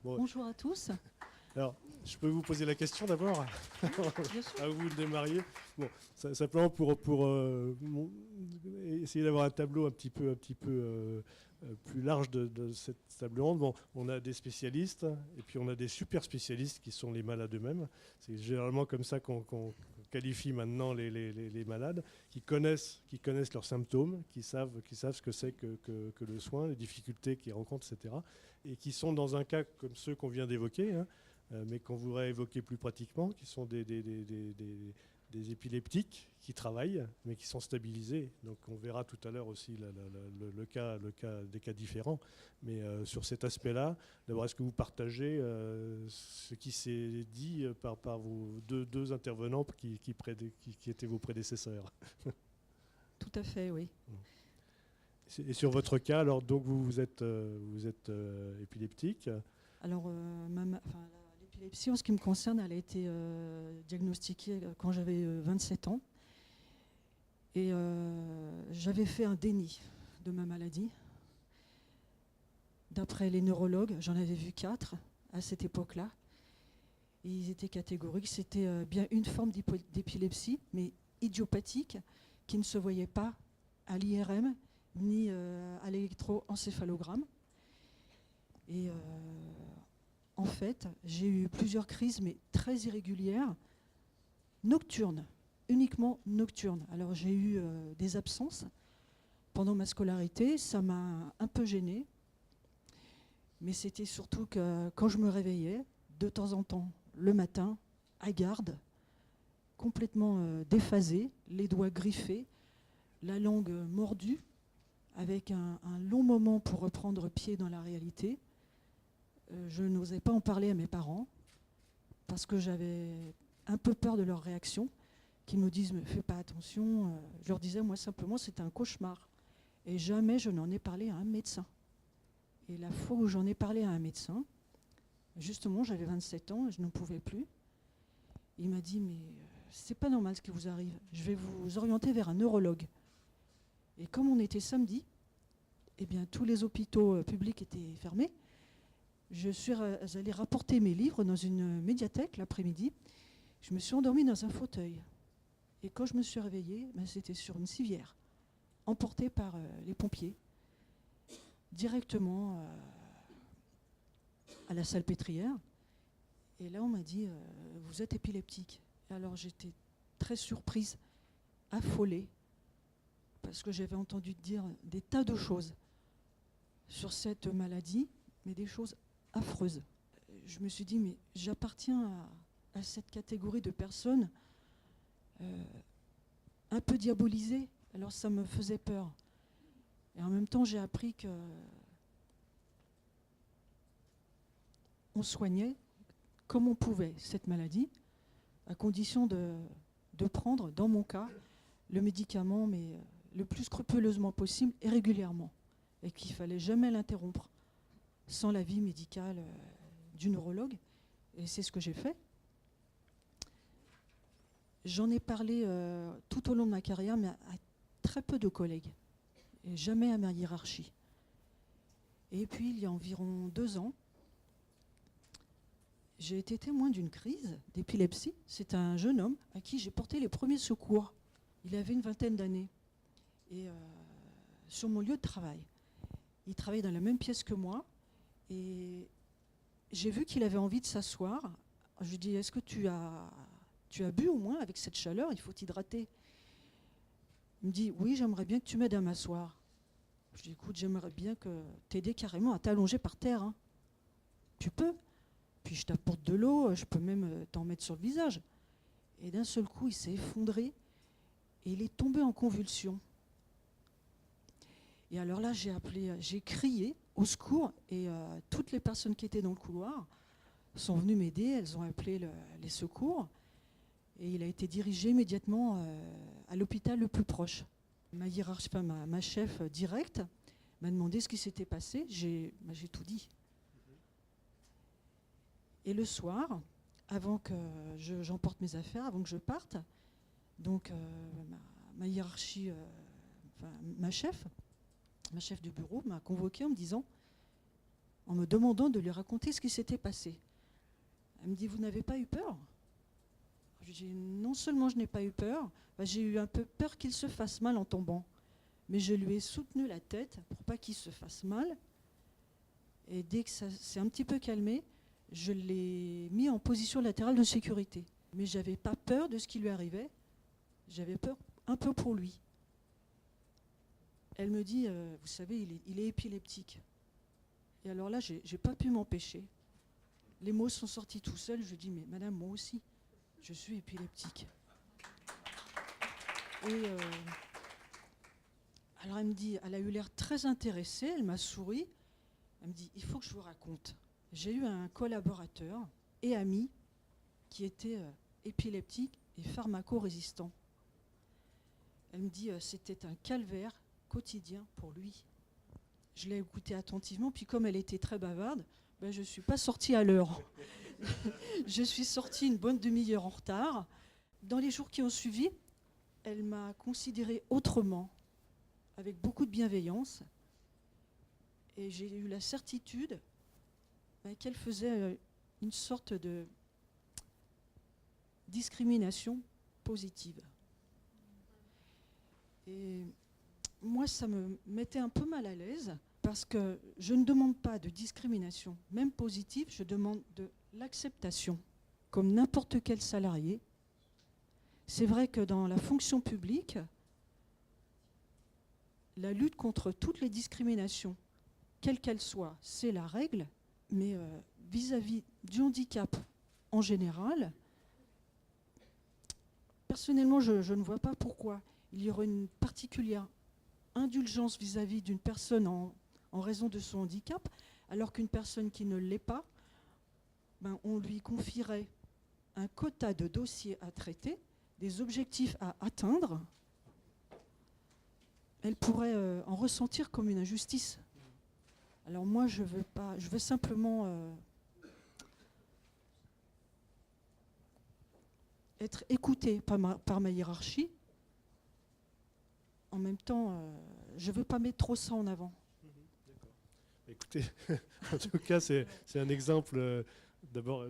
Bon, Bonjour à tous. alors, je peux vous poser la question d'abord, Bien sûr. à vous de démarrer. Bon, simplement pour essayer d'avoir un tableau un petit peu plus large de cette table ronde. Bon, on a des spécialistes et puis on a des super spécialistes qui sont les malades eux-mêmes. C'est généralement comme ça qu'on qualifie maintenant les malades, qui connaissent leurs symptômes, qui savent ce que c'est que le soin, les difficultés qu'ils rencontrent, etc. Et qui sont dans un cas comme ceux qu'on vient d'évoquer, hein, mais qu'on voudrait évoquer plus pratiquement, qui sont des épileptiques qui travaillent, mais qui sont stabilisés. Donc on verra tout à l'heure aussi des cas différents. Mais sur cet aspect-là, d'abord, est-ce que vous partagez ce qui s'est dit par vos deux intervenants qui étaient vos prédécesseurs? Tout à fait, oui. Et sur votre cas, alors donc vous êtes épileptique. Alors, l'épilepsie, en ce qui me concerne, elle a été diagnostiquée quand j'avais 27 ans. Et j'avais fait un déni de ma maladie. D'après les neurologues, j'en avais vu 4 à cette époque-là. Et ils étaient catégoriques. C'était bien une forme d'épilepsie, mais idiopathique, qui ne se voyait pas à l'IRM ni à l'électroencéphalogramme. Et en fait, j'ai eu plusieurs crises, mais très irrégulières, nocturnes, uniquement nocturnes. Alors j'ai eu des absences pendant ma scolarité, ça m'a un peu gênée, mais c'était surtout que quand je me réveillais, de temps en temps, le matin, hagarde, complètement déphasée, les doigts griffés, la langue mordue, avec un long moment pour reprendre pied dans la réalité. Je n'osais pas en parler à mes parents parce que j'avais un peu peur de leur réaction, qu'ils me disent « fais pas attention ». Je leur disais moi simplement c'était un cauchemar. Et jamais je n'en ai parlé à un médecin. Et la fois où j'en ai parlé à un médecin, justement j'avais 27 ans et je n'en pouvais plus, il m'a dit « mais c'est pas normal ce qui vous arrive, je vais vous orienter vers un neurologue ». Et comme on était samedi, eh bien, tous les hôpitaux publics étaient fermés. Je suis allée rapporter mes livres dans une médiathèque l'après-midi. Je me suis endormie dans un fauteuil. Et quand je me suis réveillée, c'était sur une civière, emportée par les pompiers, directement à la salpêtrière. Et là, on m'a dit vous êtes épileptique. Et alors j'étais très surprise, affolée, parce que j'avais entendu dire des tas de choses sur cette maladie, mais des choses affreuses. Je me suis dit, mais j'appartiens à cette catégorie de personnes un peu diabolisées, alors ça me faisait peur. Et en même temps, j'ai appris que on soignait comme on pouvait cette maladie, à condition de prendre, dans mon cas, le médicament, mais le plus scrupuleusement possible et régulièrement. Et qu'il ne fallait jamais l'interrompre sans l'avis médical du neurologue. Et c'est ce que j'ai fait. J'en ai parlé tout au long de ma carrière, mais à très peu de collègues. Et jamais à ma hiérarchie. Et puis, il y a environ 2 ans, j'ai été témoin d'une crise d'épilepsie. C'est un jeune homme à qui j'ai porté les premiers secours. Il avait une vingtaine d'années. Et sur mon lieu de travail. Il travaillait dans la même pièce que moi. Et j'ai vu qu'il avait envie de s'asseoir. Je lui ai dit, est-ce que tu as bu au moins avec cette chaleur, il faut t'hydrater. Il me dit, oui, j'aimerais bien que tu m'aides à m'asseoir. Je lui ai dit, écoute, j'aimerais bien que t'aider carrément à t'allonger par terre. Hein. Tu peux. Puis je t'apporte de l'eau, je peux même t'en mettre sur le visage. Et d'un seul coup, il s'est effondré et il est tombé en convulsion. Et alors là, j'ai crié au secours et toutes les personnes qui étaient dans le couloir sont venues m'aider, elles ont appelé les secours et il a été dirigé immédiatement à l'hôpital le plus proche. Ma hiérarchie, ma chef directe m'a demandé ce qui s'était passé, j'ai tout dit. Et le soir, avant que j'emporte mes affaires, avant que je parte, donc ma hiérarchie, ma chef de bureau m'a convoqué en me disant en me demandant de lui raconter ce qui s'était passé. Elle me dit, vous n'avez pas eu peur? Je dis, non seulement je n'ai pas eu peur, j'ai eu un peu peur qu'il se fasse mal en tombant. Mais je lui ai soutenu la tête pour pas qu'il se fasse mal. Et dès que ça s'est un petit peu calmé, je l'ai mis en position latérale de sécurité. Mais je n'avais pas peur de ce qui lui arrivait. J'avais peur un peu pour lui. Elle me dit, vous savez, il est épileptique. Et alors là, je n'ai pas pu m'empêcher. Les mots sont sortis tout seuls. Je dis, mais madame, moi aussi, je suis épileptique. Et alors elle me dit, elle a eu l'air très intéressée, elle m'a souri. Elle me dit, il faut que je vous raconte. J'ai eu un collaborateur et ami qui était épileptique et pharmacorésistant. Elle me dit, c'était un calvaire quotidien pour lui. Je l'ai écoutée attentivement, puis comme elle était très bavarde, je ne suis pas sortie à l'heure. Je suis sortie une bonne demi-heure en retard. Dans les jours qui ont suivi, elle m'a considérée autrement, avec beaucoup de bienveillance. Et j'ai eu la certitude qu'elle faisait une sorte de discrimination positive. Et moi, ça me mettait un peu mal à l'aise parce que je ne demande pas de discrimination, même positive, je demande de l'acceptation, comme n'importe quel salarié. C'est vrai que dans la fonction publique, la lutte contre toutes les discriminations, quelle qu'elle soit, c'est la règle, mais vis-à-vis du handicap en général, personnellement, je ne vois pas pourquoi il y aurait une particulière indulgence vis-à-vis d'une personne en raison de son handicap, alors qu'une personne qui ne l'est pas, on lui confierait un quota de dossiers à traiter, des objectifs à atteindre. Elle pourrait en ressentir comme une injustice. Alors moi, je veux simplement être écoutée par ma hiérarchie. En même temps, je ne veux pas mettre trop ça en avant. D'accord. Écoutez, en tout cas, c'est un exemple d'abord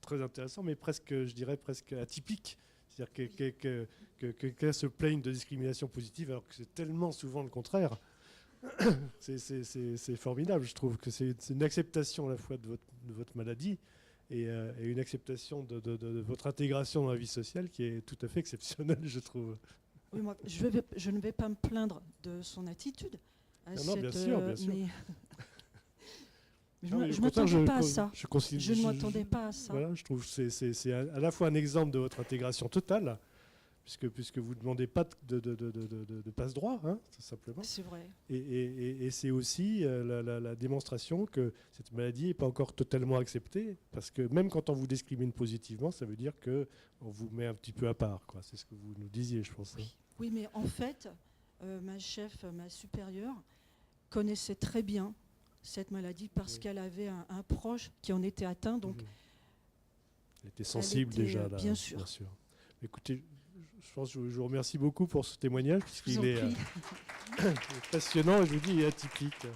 très intéressant, mais presque, je dirais, presque atypique. C'est-à-dire que quelqu'un se plaigne de discrimination positive alors que c'est tellement souvent le contraire. C'est formidable, je trouve, que c'est une acceptation à la fois de votre maladie et une acceptation de votre intégration dans la vie sociale qui est tout à fait exceptionnelle, je trouve. Oui, moi, je ne vais pas me plaindre de son attitude. Non, bien sûr, bien sûr. Je ne m'attendais pas à ça. Je ne m'attendais pas à ça. Voilà, je trouve que c'est à la fois un exemple de votre intégration totale, puisque vous ne demandez pas de passe-droit, hein, tout simplement. C'est vrai. Et c'est aussi la démonstration que cette maladie n'est pas encore totalement acceptée, parce que même quand on vous discrimine positivement, ça veut dire qu'on vous met un petit peu à part, quoi. C'est ce que vous nous disiez, je pense. Oui, mais en fait, ma chef, ma supérieure, connaissait très bien cette maladie parce qu'elle avait un proche qui en était atteint. Donc elle était sensible déjà, là, bien sûr. Écoutez, je pense que je vous remercie beaucoup pour ce témoignage, puisqu'il est passionnant et je vous dis, il est atypique.